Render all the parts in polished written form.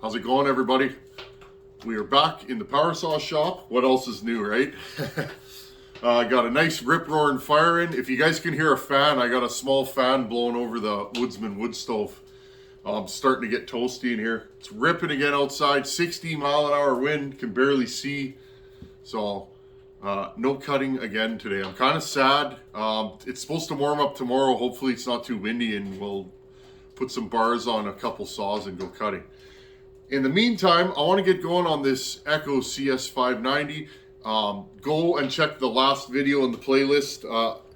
How's it going, everybody? We are back in the power saw shop. What else is new, right? I got a nice rip-roaring fire in. If you guys can hear a fan, I got a small fan blowing over the Woodsman wood stove. I'm starting to get toasty in here. It's ripping again outside, 60-mile-an-hour wind, can barely see. So, no cutting again today. I'm kind of sad. It's supposed to warm up tomorrow. Hopefully it's not too windy and we'll put some bars on a couple saws and go cutting. In the meantime, I want to get going on this Echo CS590. Go and check the last video in the playlist.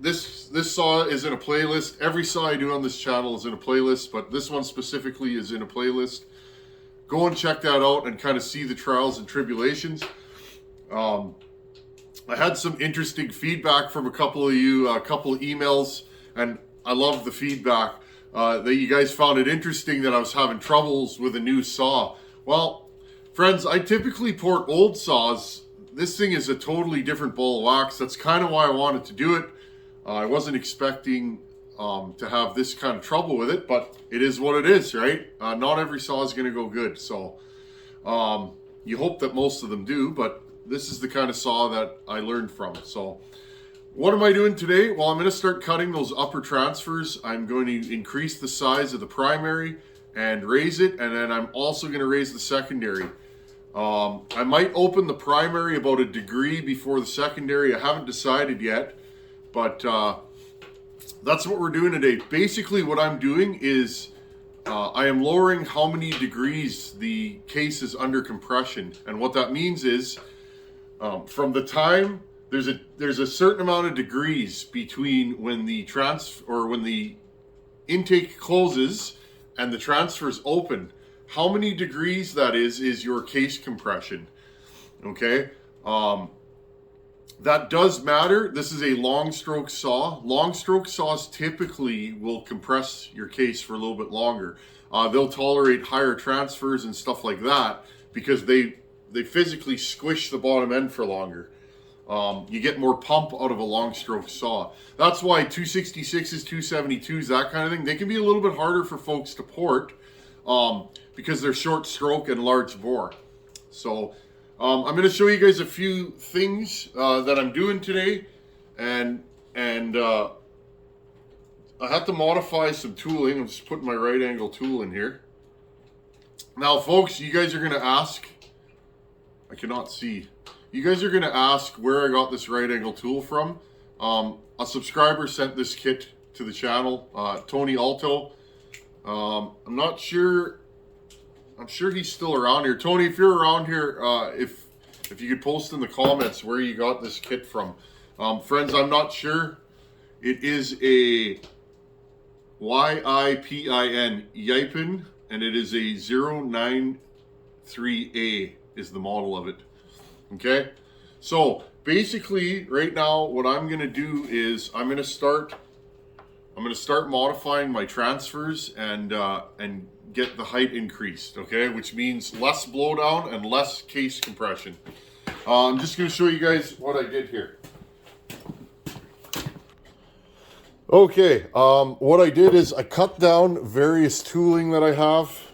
This saw is in a playlist. Every saw I do on this channel is in a playlist, but this one specifically is in a playlist. Go and check that out and kind of see the trials and tribulations. I had some interesting feedback from a couple of you, a couple of emails, and I love the feedback. That you guys found it interesting that I was having troubles with a new saw. Well, friends, I typically port old saws. This thing is a totally different ball of wax. That's kind of why I wanted to do it. I wasn't expecting to have this kind of trouble with it, but it is what it is, right? Not every saw is going to go good. So you hope that most of them do, but this is the kind of saw that I learned from. So what am I doing today? Well, I'm going to start cutting those upper transfers. I'm going to increase the size of the primary and raise it, and then I'm also going to raise the secondary. I might open the primary about a degree before the secondary. I haven't decided yet, but that's what we're doing today. Basically, what I'm doing is I am lowering how many degrees the case is under compression, and what that means is from the time there's a certain amount of degrees between when the intake closes and the transfers open. How many degrees that is your case compression. Okay, that does matter. This is a long stroke saw. Long stroke saws typically will compress your case for a little bit longer. They'll tolerate higher transfers and stuff like that because they physically squish the bottom end for longer. You get more pump out of a long stroke saw. That's why 266s, 272s, that kind of thing, they can be a little bit harder for folks to port because they're short stroke and large bore. So I'm going to show you guys a few things that I'm doing today, and I have to modify some tooling. I'm just putting my right angle tool in here. Now, folks, you guys are going to ask, I cannot see. You guys are going to ask where I got this right angle tool from. A subscriber sent this kit to the channel, Tony Alto. I'm not sure. I'm sure he's still around here. Tony, if you're around here, if you could post in the comments where you got this kit from. Friends, I'm not sure. It is a YIPIN, Yipin, and it is a 093A is the model of it. Okay, so basically right now what I'm going to do is I'm going to start modifying my transfers and get the height increased, okay, which means less blowdown and less case compression. I'm just going to show you guys what I did here. Okay, what I did is I cut down various tooling that I have.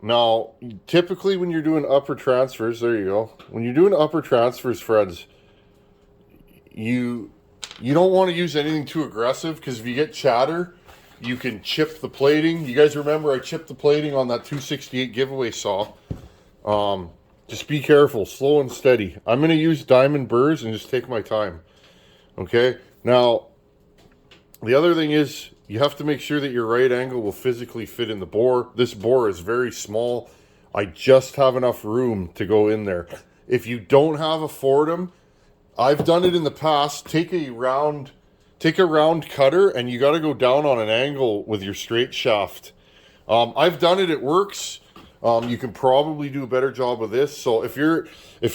Now, typically when you're doing upper transfers, there you go. When you're doing upper transfers, friends, you don't want to use anything too aggressive because if you get chatter, you can chip the plating. You guys remember I chipped the plating on that 268 giveaway saw. Just be careful, slow and steady. I'm going to use diamond burrs and just take my time. Okay, now the other thing is you have to make sure that your right angle will physically fit in the bore. This bore is very small. I just have enough room to go in there. If you don't have a Fordham, I've done it in the past. Take a round cutter and you got to go down on an angle with your straight shaft. I've done it. It works. You can probably do a better job with this. So if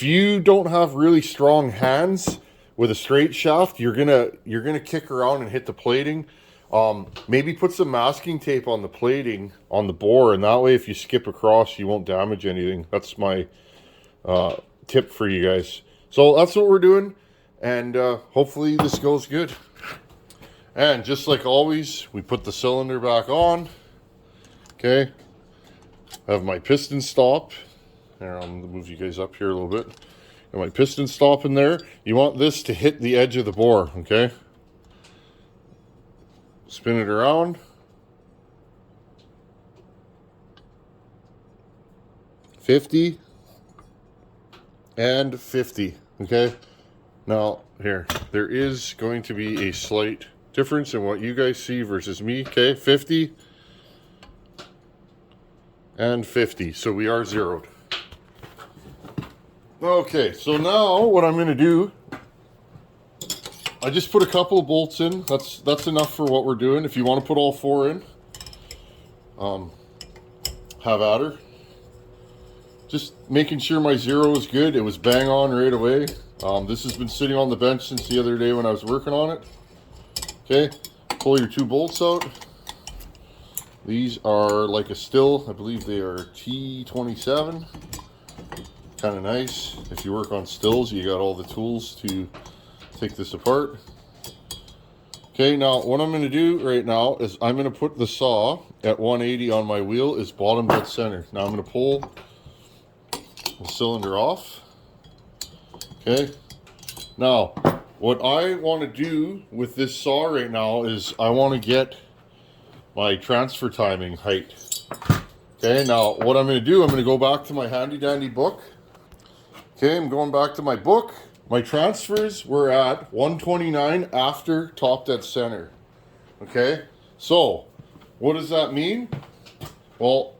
you don't have really strong hands with a straight shaft, you're gonna kick around and hit the plating. Maybe put some masking tape on the plating on the bore, and that way if you skip across you won't damage anything. That's my tip for you guys. So that's what we're doing, and hopefully this goes good. And just like always, we put the cylinder back on. Okay, I have my piston stop. Here, I'll move you guys up here a little bit. Got my piston stop in there. You want this to hit the edge of the bore, okay? Spin it around. 50 and 50, okay? Now, here, there is going to be a slight difference in what you guys see versus me, okay? 50 and 50, so we are zeroed. Okay, so now what I'm going to do, I just put a couple of bolts in. That's enough for what we're doing. If you want to put all 4 in, have at her. Just making sure my zero is good. It was bang on right away. This has been sitting on the bench since the other day when I was working on it. Okay, pull your 2 bolts out. These are like a still. I believe they are T27. Kind of nice. If you work on stills, you got all the tools to take this apart. Okay, now what I'm going to do right now is I'm going to put the saw at 180 on my wheel is bottom dead center. Now I'm going to pull the cylinder off. Okay, now what I want to do with this saw right now is I want to get my transfer timing height. Okay, now what I'm going to do, I'm going to go back to my handy dandy book. Okay, I'm going back to my book. My transfers were at 129 after top dead center. Okay, so what does that mean? Well,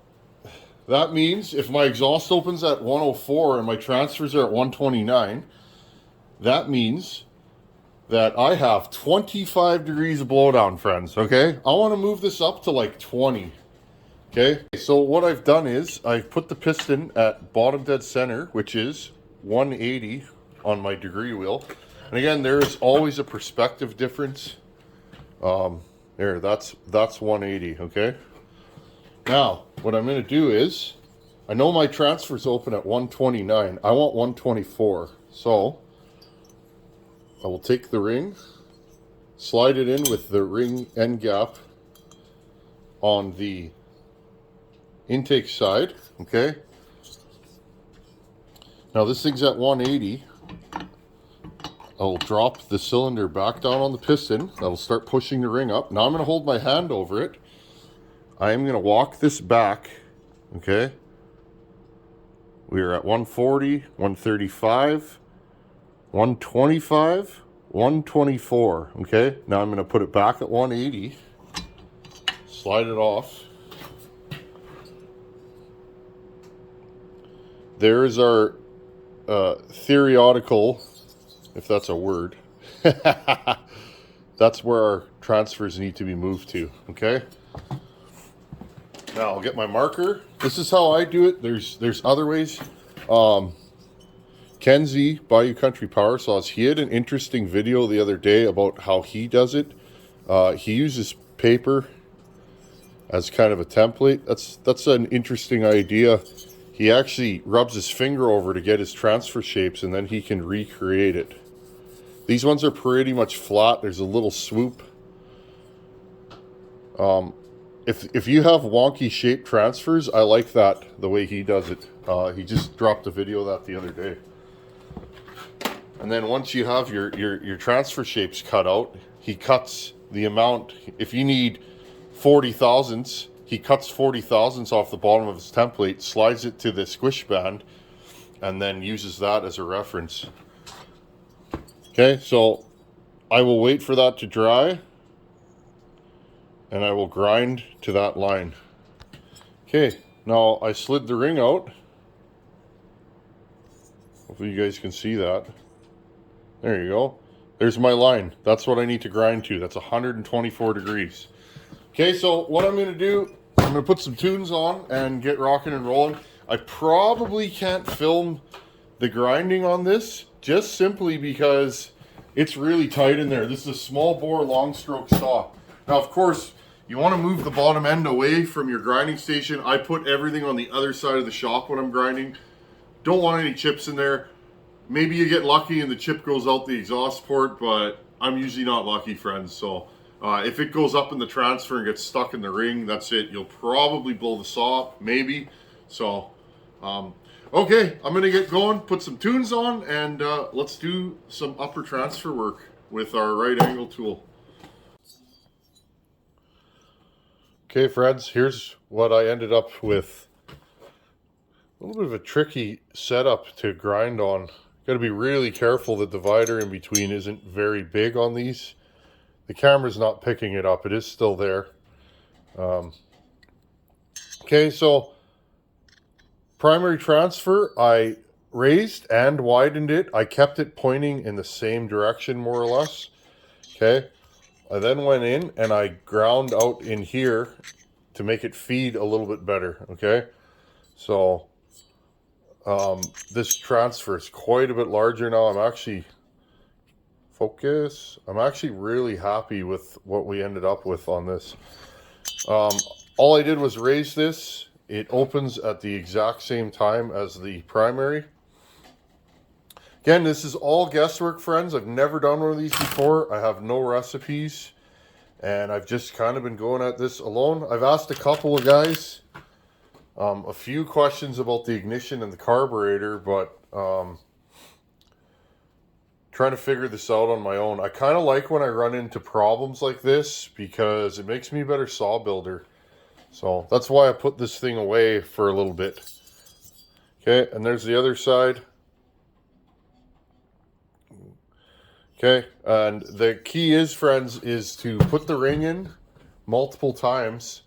that means if my exhaust opens at 104 and my transfers are at 129, that means that I have 25 degrees of blowdown, friends, okay? I want to move this up to like 20, okay? So what I've done is I've put the piston at bottom dead center, which is 180 on my degree wheel. And again, there is always a perspective difference. There, that's 180, okay? Now, what I'm going to do is, I know my transfer's open at 129. I want 124. So, I will take the ring, slide it in with the ring end gap on the intake side, okay? Now this thing's at 180. I'll drop the cylinder back down on the piston. That'll start pushing the ring up. Now I'm going to hold my hand over it. I am going to walk this back, okay? We are at 140, 135, 125, 124, okay? Now I'm going to put it back at 180. Slide it off. There is our theoretical, if that's a word, that's where our transfers need to be moved to, okay? Now I'll get my marker. This is how I do it. There's other ways. Kenzie, Bayou Country Power Saws, he had an interesting video the other day about how he does it. He uses paper as kind of a template. That's an interesting idea. He actually rubs his finger over to get his transfer shapes, and then he can recreate it. These ones are pretty much flat. There's a little swoop. If you have wonky shaped transfers, I like that, the way he does it. He just dropped a video of that the other day. And then once you have your transfer shapes cut out, he cuts the amount. If you need 40 thousandths, he cuts 40 thousandths off the bottom of his template, slides it to the squish band, and then uses that as a reference. Okay, so I will wait for that to dry, and I will grind to that line. Okay, now I slid the ring out. Hopefully you guys can see that. There you go. There's my line. That's what I need to grind to. That's 124 degrees. Okay, so what I'm going to do, I'm going to put some tunes on and get rocking and rolling. I probably can't film the grinding on this, just simply because it's really tight in there. This is a small bore long stroke saw. Now, of course, you want to move the bottom end away from your grinding station. I put everything on the other side of the shop when I'm grinding. Don't want any chips in there. Maybe you get lucky and the chip goes out the exhaust port, but I'm usually not lucky, friends. So if it goes up in the transfer and gets stuck in the ring, that's it. You'll probably blow the saw up, maybe. So, okay, I'm gonna get going, put some tunes on, and let's do some upper transfer work with our right angle tool. Okay, friends, here's what I ended up with. A little bit of a tricky setup to grind on. Got to be really careful. The divider in between isn't very big on these. The camera's not picking it up. It is still there. Okay, so primary transfer, I raised and widened it. I kept it pointing in the same direction, more or less. Okay, I then went in and I ground out in here to make it feed a little bit better. Okay, so this transfer is quite a bit larger now. I'm actually really happy with what we ended up with on this. All I did was raise this. It opens at the exact same time as the primary. Again, this is all guesswork, friends. I've never done one of these before. I have no recipes, and I've just kind of been going at this alone. I've asked a couple of guys a few questions about the ignition and the carburetor, but trying to figure this out on my own. I kind of like when I run into problems like this because it makes me a better saw builder. So that's why I put this thing away for a little bit. Okay, and there's the other side. Okay, and the key is, friends, is to put the ring in multiple times.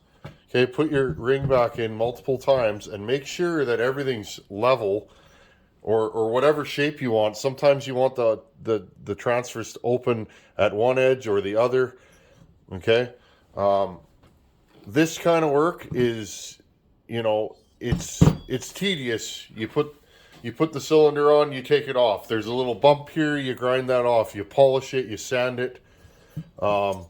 Okay, put your ring back in multiple times and make sure that everything's level or whatever shape you want. Sometimes you want the transfers to open at one edge or the other. Okay, this kind of work is, you know, it's tedious. You put the cylinder on, you take it off. There's a little bump here, you grind that off. You polish it, you sand it. Now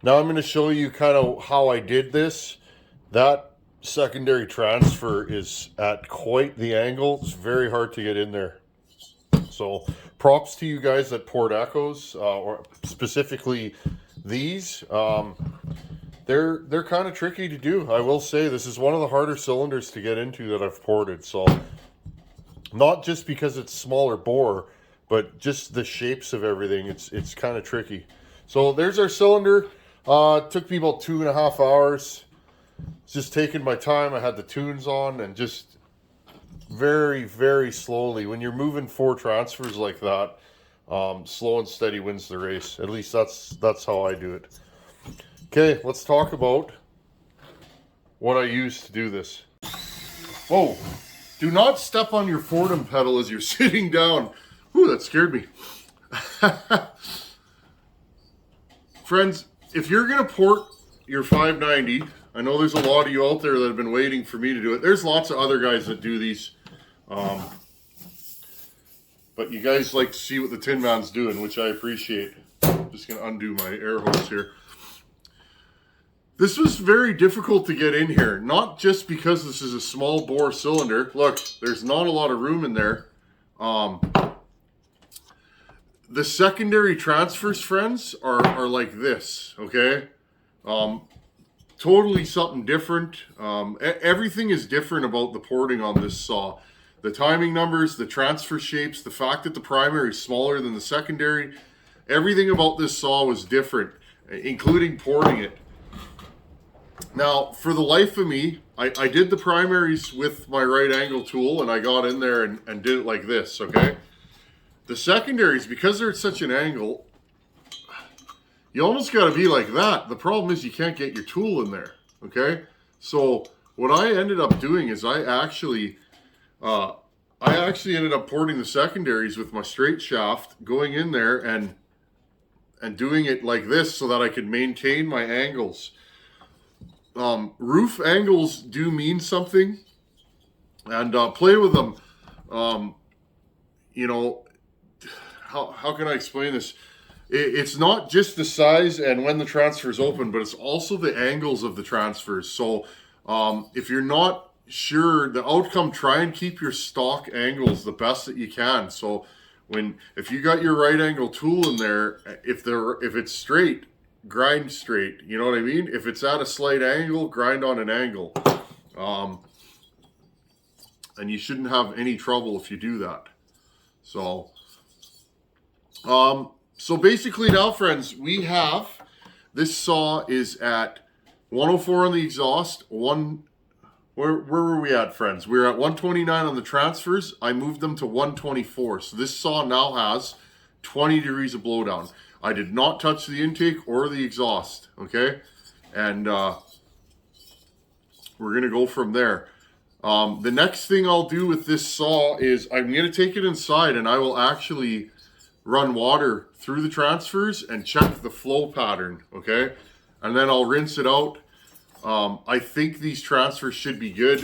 I'm going to show you kind of how I did this. That secondary transfer is at quite the angle. It's very hard to get in there. So props to you guys that poured Echoes, or specifically these. They're kind of tricky to do. I will say this is one of the harder cylinders to get into that I've ported. So not just because it's smaller bore, but just the shapes of everything. It's kind of tricky. So there's our cylinder. It took me about 2.5 hours. Just taking my time. I had the tunes on and just very, very slowly. When you're moving 4 transfers like that, slow and steady wins the race. At least that's how I do it. Okay, let's talk about what I use to do this. Whoa, do not step on your Fordham pedal as you're sitting down. Ooh, that scared me. Friends, if you're going to port your 590, I know there's a lot of you out there that have been waiting for me to do it. There's lots of other guys that do these. But you guys like to see what the Tin Man's doing, which I appreciate. I'm just going to undo my air hose here. This was very difficult to get in here, not just because this is a small bore cylinder. Look, there's not a lot of room in there. The secondary transfers, friends, are like this, okay? Totally something different. Everything is different about the porting on this saw. The timing numbers, the transfer shapes, the fact that the primary is smaller than the secondary, everything about this saw was different, including porting it. Now, for the life of me, I did the primaries with my right angle tool, and I got in there and did it like this, okay? The secondaries, because they're at such an angle, you almost got to be like that. The problem is you can't get your tool in there, okay? So what I ended up doing is I actually ended up porting the secondaries with my straight shaft, going in there and doing it like this so that I could maintain my angles. Roof angles do mean something, and play with them. You know, how can I explain this? It's not just the size and when the transfer is open, but it's also the angles of the transfers. So if you're not sure the outcome, try and keep your stock angles the best that you can. So if you got your right angle tool in there, if it's straight, grind straight. You know what I mean? If it's at a slight angle, grind on an angle. and you shouldn't have any trouble if you do that. So, so basically now, friends, we have, this saw is at 104 on the exhaust, where were we at, friends? We were at 129 on the transfers. I moved them to 124. So this saw now has 20 degrees of blowdown. I did not touch the intake or the exhaust, okay? And we're gonna go from there. The next thing I'll do with this saw is I'm gonna take it inside and I will actually run water through the transfers and check the flow pattern, okay? And then I'll rinse it out. I think these transfers should be good.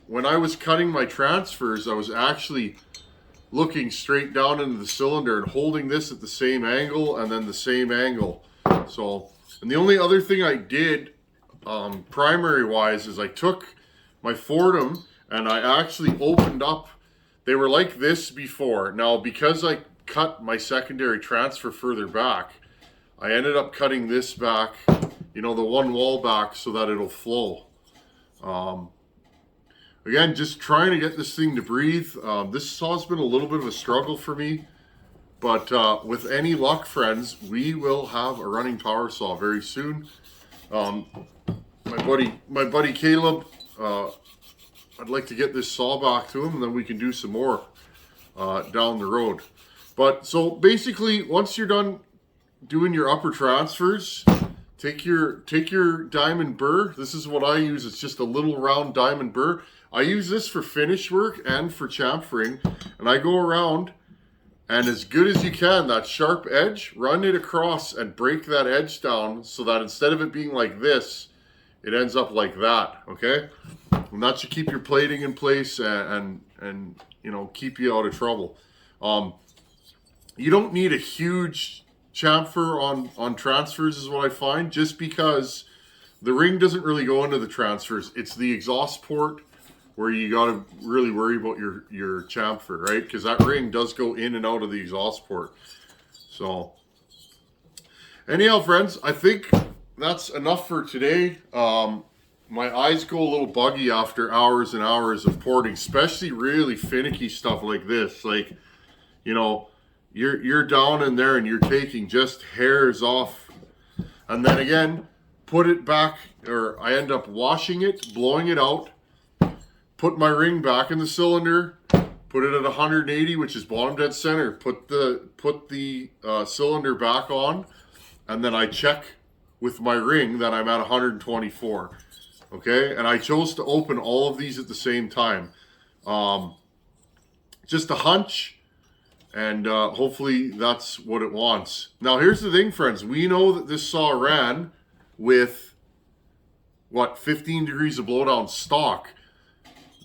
When I was cutting my transfers, I was actually looking straight down into the cylinder and holding this at the same angle and then the same angle. So, and the only other thing I did primary wise is I took my Fordham and I actually opened up. They were like this before. Now, because I cut my secondary transfer further back, I ended up cutting this back, you know, the one wall back so that it'll flow. Again, just trying to get this thing to breathe. This saw's been a little bit of a struggle for me, but with any luck, friends, we will have a running power saw very soon. My buddy Caleb, I'd like to get this saw back to him, and then we can do some more down the road. But so basically, once you're done doing your upper transfers, take your diamond burr. This is what I use. It's just a little round diamond burr. I use this for finish work and for chamfering, and I go around and as good as you can, that sharp edge, run it across and break that edge down so that instead of it being like this, it ends up like that, okay? And that should keep your plating in place and you know, keep you out of trouble. You don't need a huge chamfer on transfers is what I find, just because the ring doesn't really go into the transfers. It's the exhaust port where you got to really worry about your chamfer, right? Because that ring does go in and out of the exhaust port. So anyhow, friends, I think that's enough for today. My eyes go a little buggy after hours and hours of porting, especially really finicky stuff like this. Like, you know, you're down in there and you're taking just hairs off, and then again put it back, or I end up washing it, blowing it out, put my ring back in the cylinder, put it at 180, which is bottom dead center, put the cylinder back on, and then I check with my ring that I'm at 124. Okay, and I chose to open all of these at the same time. Just a hunch, and hopefully that's what it wants. Now here's the thing, friends. We know that this saw ran with, what, 15 degrees of blowdown stock.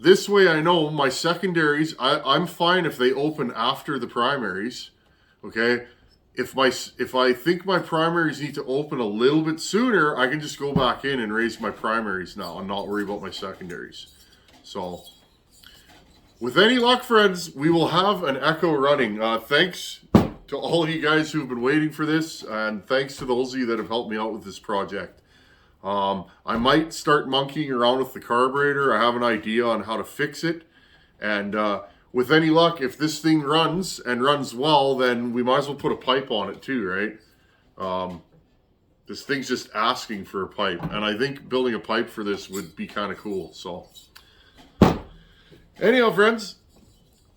This way I know my secondaries, I'm fine if they open after the primaries, okay? If I think my primaries need to open a little bit sooner, I can just go back in and raise my primaries now and not worry about my secondaries. So, with any luck, friends, we will have an Echo running. Thanks to all of you guys who've been waiting for this, and thanks to those of you that have helped me out with this project. I might start monkeying around with the carburetor. I have an idea on how to fix it, and with any luck, if this thing runs and runs well, then we might as well put a pipe on it too, right? This thing's just asking for a pipe, and I think building a pipe for this would be kind of cool. So anyhow, friends,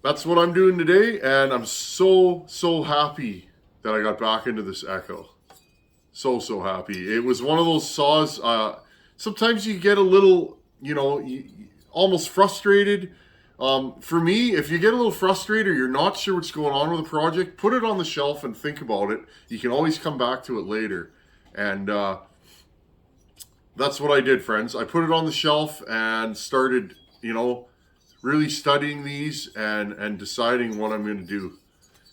that's what I'm doing today, and I'm so happy that I got back into this Echo. So happy. It was one of those saws, sometimes you get a little, you know, almost frustrated. For me, if you get a little frustrated or you're not sure what's going on with a project, put it on the shelf and think about it. You can always come back to it later. And that's what I did, friends. I put it on the shelf and started, you know, really studying these and deciding what I'm going to do.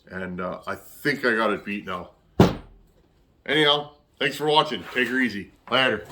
And I think I got it beat now. Anyhow, thanks for watching. Take her easy. Later.